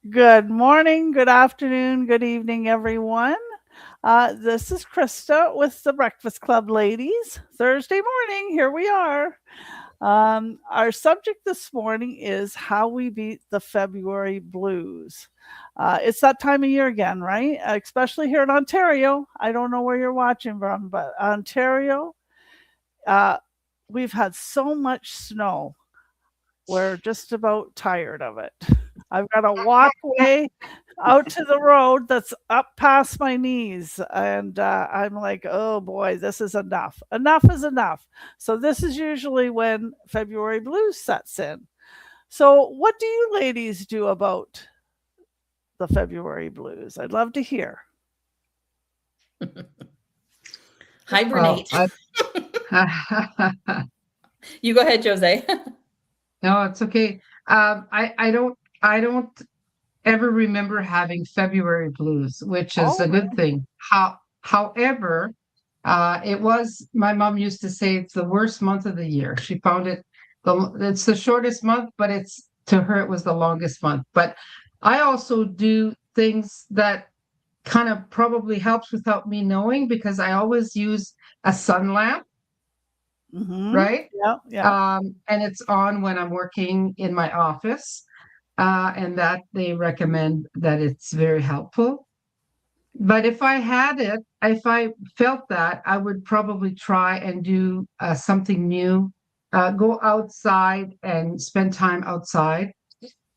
Good morning, good afternoon, good evening, everyone. This is Krista with the Breakfast Club ladies. Thursday morning, here we are. Our subject this morning is how we beat the February blues. It's that time of year again, right? Especially here in Ontario. I don't know where you're watching from, but Ontario, uh, we've had so much snow. We're just about tired of it. I've got a walkway out to the road that's up past my knees, and I'm like, oh boy, this is enough. Enough is enough. So this is usually when February blues sets in. So what do you ladies do about the February blues? I'd love to hear. Well, Hibernate. I, You go ahead, Jose. no, it's okay. I don't ever remember having February blues, which is Oh, a good thing. However, it was my mom used to say it's the worst month of the year. She found it's the shortest month, but it's to her it was the longest month. But I also do things that kind of probably helps without me knowing because I always use a sun lamp, mm-hmm. right? Yeah, yeah. And it's on when I'm working in my office, and that they recommend that it's very helpful. But if I felt that, I would probably try and do something new, go outside and spend time outside.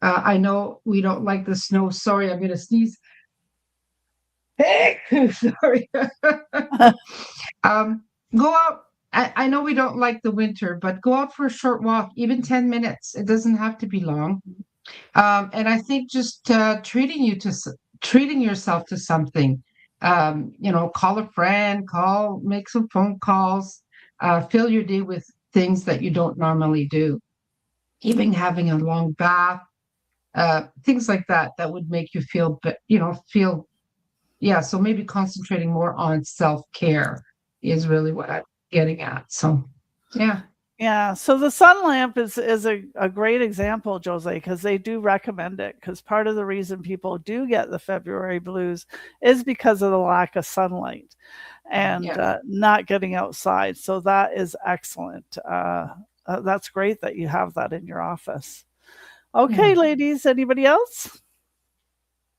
I know we don't like the snow. Sorry, I'm going to sneeze. Sorry. um, go out. I know we don't like the winter, but go out for a short walk, even 10 minutes. It doesn't have to be long. And I think just treating yourself to something. Call a friend, make some phone calls, fill your day with things that you don't normally do. Even having a long bath, things like that, that would make you feel, yeah. So maybe concentrating more on self-care is really what I'm getting at. So, yeah. Yeah, so the sun lamp is a great example, Jose, because they do recommend it. Because part of the reason people do get the February blues is because of the lack of sunlight and Yeah. not getting outside. So that is excellent. That's great that you have that in your office. Yeah. Okay, ladies, anybody else?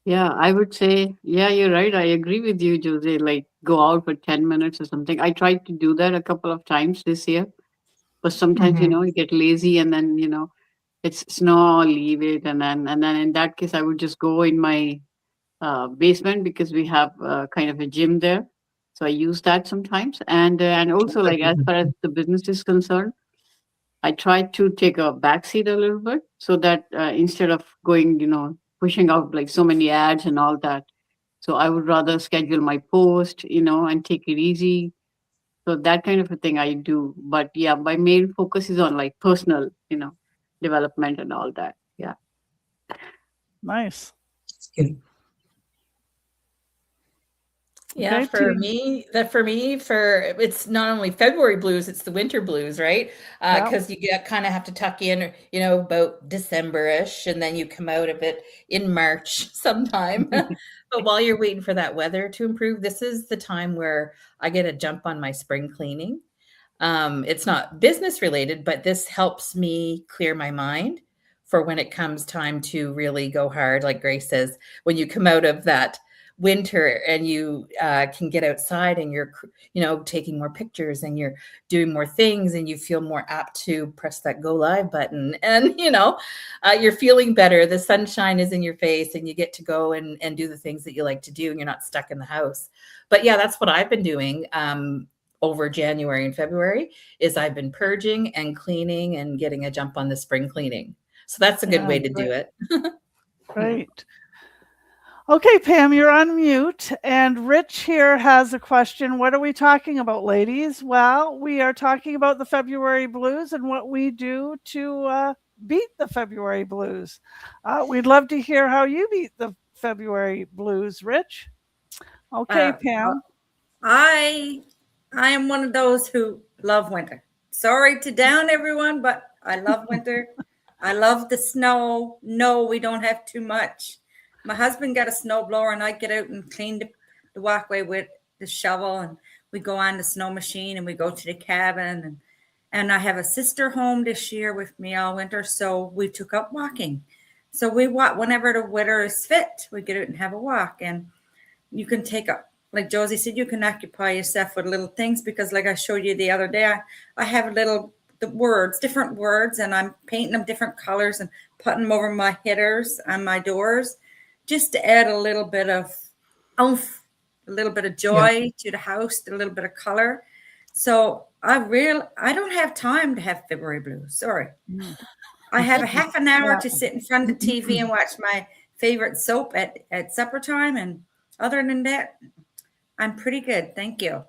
Yeah, I would say, yeah, you're right. I agree with you, Jose. Like go out for 10 minutes or something. I tried to do that a couple of times this year, but sometimes, Hmm. you get lazy and then, it's snow, I'll leave it. And then in that case, I would just go in my basement because we have kind of a gym there. So I use that sometimes. And also like as far as the business is concerned, I try to take a back seat a little bit so that instead of going, pushing out like so many ads and all that. So I would rather schedule my post, and take it easy. So that kind of a thing I do. But yeah, my main focus is on like personal, development and all that. Yeah. Nice. Yeah, Okay, for team. me, for it's not only February blues, it's the winter blues, right? Yeah. Because you get kind of have to tuck in, about December-ish, and then you come out of it in March sometime. But while you're waiting for that weather to improve, this is the time where I get a jump on my spring cleaning. It's not business related, but this helps me clear my mind for when it comes time to really go hard. Like Grace says, when you come out of that winter and you can get outside and you're, taking more pictures and you're doing more things and you feel more apt to press that go live button and, you're feeling better. The sunshine is in your face and you get to go and do the things that you like to do and you're not stuck in the house. But yeah, that's what I've been doing. Over January and February is I've been purging and cleaning and getting a jump on the spring cleaning. So that's a good Yeah, way to do great. it. Great. Okay, Pam, you're on mute. And Rich here has a question. What are we talking about, ladies? Well, we are talking about the February blues and what we do to beat the February blues. We'd love to hear how you beat the February blues, Rich. Okay, Well, Pam. I am one of those who love winter. Sorry to down everyone, but I love winter. I love the snow. No, we don't have too much. My husband got a snowblower, and I get out and clean the walkway with the shovel, and we go on the snow machine, and we go to the cabin, and I have a sister home this year with me all winter, so we took up walking. So we walk whenever the weather is fit. We get out and have a walk, and you can take up, like Josie said, you can occupy yourself with little things, because like I showed you the other day, I have different words, and I'm painting them different colors and putting them over my headers on my doors, just to add a little bit of oomph, a little bit of joy to the house, a little bit of color. So I don't have time to have February blues. Sorry. I have a half an hour to sit in front of the TV and watch my favorite soap at supper time. And other than that, I'm pretty good. Thank you.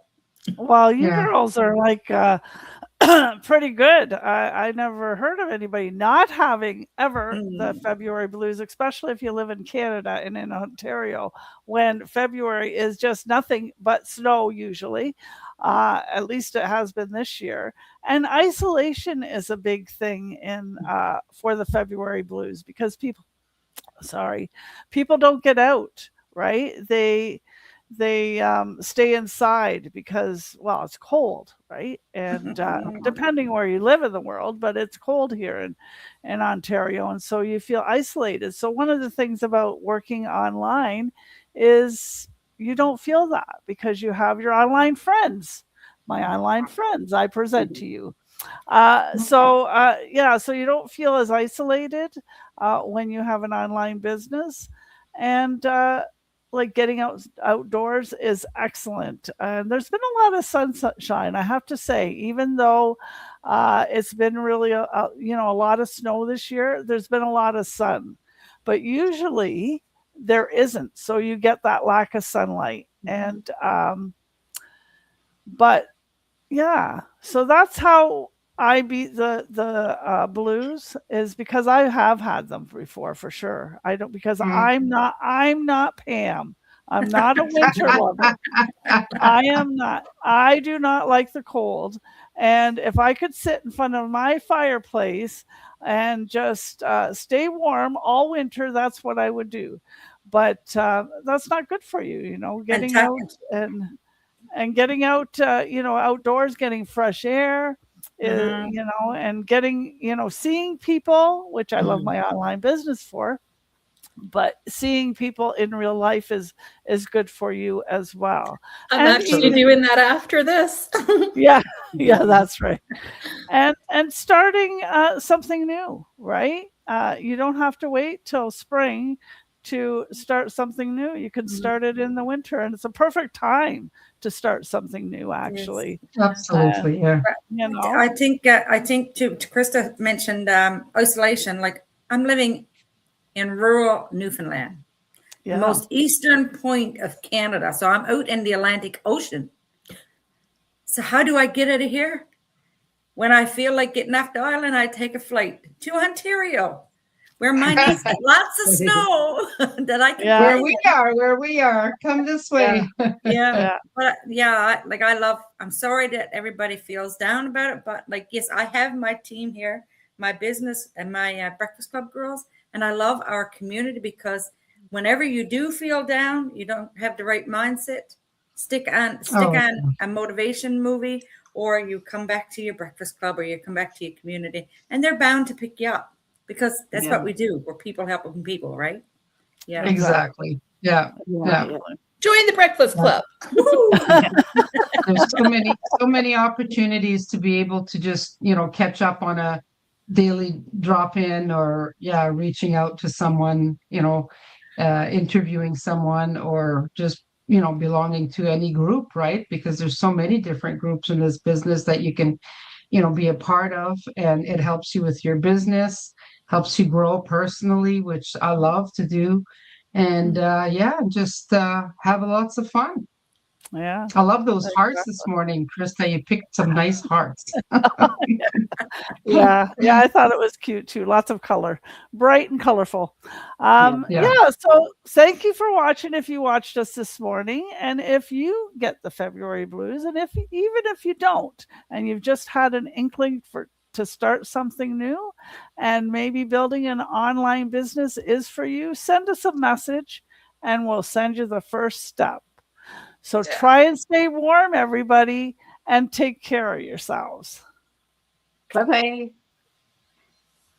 Well, you girls are like pretty good. I never heard of anybody not having ever the February blues, especially if you live in Canada and in Ontario, when February is just nothing but snow usually. At least it has been this year. And isolation is a big thing in for the February blues, because people don't get out, right? They stay inside because, well, it's cold, right? And depending where you live in the world, but it's cold here in Ontario, and so you feel isolated. So one of the things about working online is you don't feel that, because you have your online friends. My online friends I present to you. So you don't feel as isolated when you have an online business, and like getting outdoors is excellent. And there's been a lot of sunshine, I have to say, even though it's been really a lot of snow this year. There's been a lot of sun, but usually there isn't. So you get that lack of sunlight, and but yeah, so that's how I beat the blues, is because I have had them before, for sure. I don't, because I'm not Pam. I'm not a winter lover. I am not. I do not like the cold. And if I could sit in front of my fireplace and just stay warm all winter, that's what I would do. But that's not good for you, getting out and getting out, outdoors, getting fresh air, and getting, seeing people, which I love my online business for, but seeing people in real life is good for you as well. I'm actually doing that after this. yeah, that's right. And starting something new, right? You don't have to wait till spring to start something new. You can start it in the winter, and it's a perfect time to start something new, actually. Absolutely, yeah. I think to Krista mentioned isolation. Like, I'm living in rural Newfoundland, the most eastern point of Canada. So I'm out in the Atlantic Ocean. So how do I get out of here? When I feel like getting off the island, I take a flight to Ontario, where my niece got lots of snow that I can. Where we are. Come this way. But I'm sorry that everybody feels down about it, but yes, I have my team here, my business, and my Breakfast Club girls, and I love our community, because whenever you do feel down, you don't have the right mindset, stick on a motivation movie, or you come back to your Breakfast Club, or you come back to your community, and they're bound to pick you up, because that's what we do. We're people helping people, right? Yeah, exactly. Yeah. Join the Breakfast Club. There's so many opportunities to be able to just, catch up on a daily drop in, or reaching out to someone, interviewing someone, or just, belonging to any group, right? Because there's so many different groups in this business that you can, be a part of, and it helps you with your business, helps you grow personally, which I love to do. And just have lots of fun. Yeah. I love those hearts this morning, Krista. You picked some nice hearts. Yeah, I thought it was cute too. Lots of color, bright and colorful. So thank you for watching. If you watched us this morning, and if you get the February blues, and even if you don't, and you've just had an inkling to start something new and maybe building an online business is for you, send us a message and we'll send you the first step. So try and stay warm, everybody, and take care of yourselves. Bye bye.